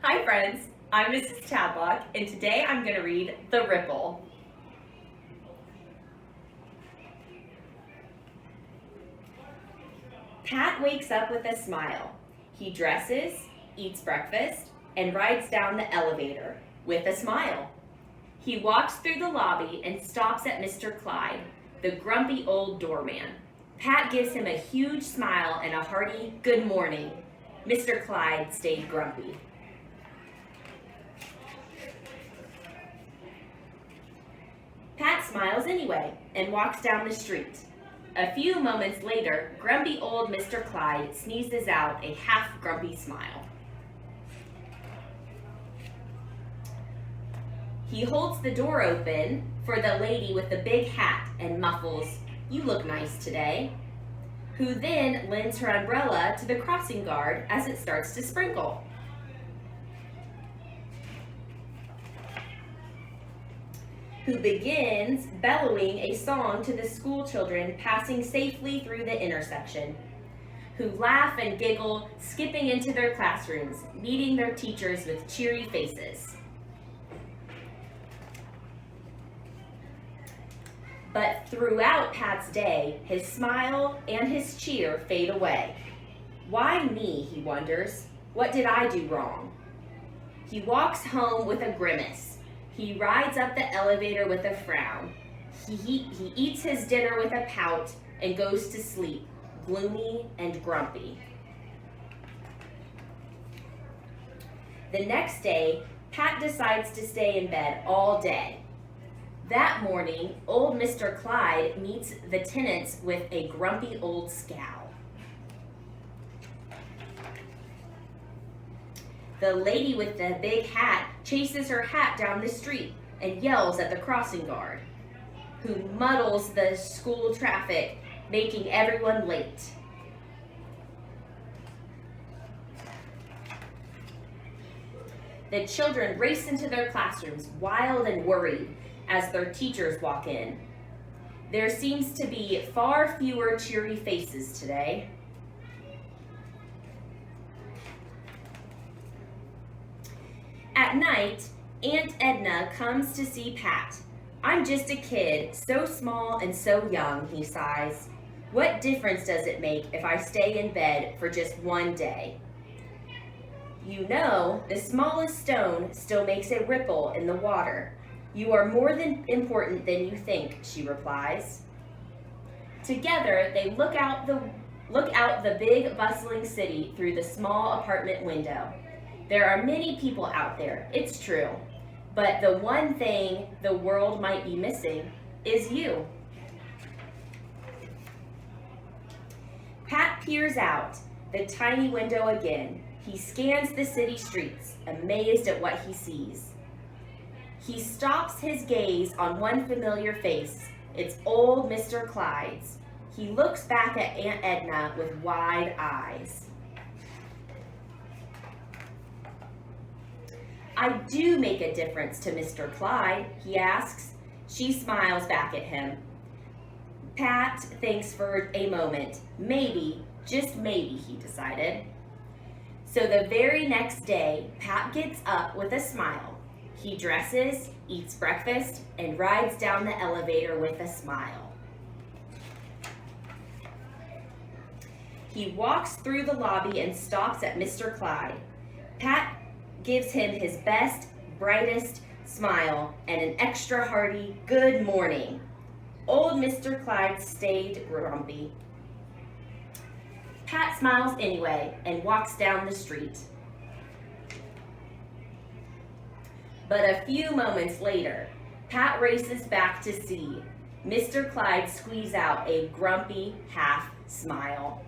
Hi friends, I'm Mrs. Tadlock, and today I'm going to read The Ripple. Pat wakes up with a smile. He dresses, eats breakfast, and rides down the elevator with a smile. He walks through the lobby and stops at Mr. Clyde, the grumpy old doorman. Pat gives him a huge smile and a hearty good morning. Mr. Clyde stayed grumpy. Pat smiles anyway and walks down the street. A few moments later, grumpy old Mr. Clyde sneezes out a half-grumpy smile. He holds the door open for the lady with the big hat and muffles, "You look nice today," who then lends her umbrella to the crossing guard as it starts to sprinkle. Who begins bellowing a song to the school children passing safely through the intersection, who laugh and giggle, skipping into their classrooms, meeting their teachers with cheery faces. But throughout Pat's day, his smile and his cheer fade away. Why me, he wonders. What did I do wrong? He walks home with a grimace. He rides up the elevator with a frown. He eats his dinner with a pout and goes to sleep, gloomy and grumpy. The next day, Pat decides to stay in bed all day. That morning, old Mr. Clyde meets the tenants with a grumpy old scowl. The lady with the big hat chases her hat down the street and yells at the crossing guard, who muddles the school traffic, making everyone late. The children race into their classrooms, wild and worried, as their teachers walk in. There seems to be far fewer cheery faces today. At night, Aunt Edna comes to see Pat. "I'm just a kid, so small and so young," he sighs. "What difference does it make if I stay in bed for just one day?" "You know, the smallest stone still makes a ripple in the water. You are more important than you think," she replies. Together, they look out the big, bustling city through the small apartment window. There are many people out there, it's true, but the one thing the world might be missing is you. Pat peers out the tiny window again. He scans the city streets, amazed at what he sees. He stops his gaze on one familiar face. It's old Mr. Clyde's. He looks back at Aunt Edna with wide eyes. "I do make a difference to Mr. Clyde," he asks. She smiles back at him. Pat thinks for a moment. Maybe, just maybe, he decided. So the very next day, Pat gets up with a smile. He dresses, eats breakfast, and rides down the elevator with a smile. He walks through the lobby and stops at Mr. Clyde. Pat gives him his best, brightest smile and an extra hearty good morning. Old Mr. Clyde stayed grumpy. Pat smiles anyway and walks down the street. But a few moments later, Pat races back to see Mr. Clyde squeeze out a grumpy half smile.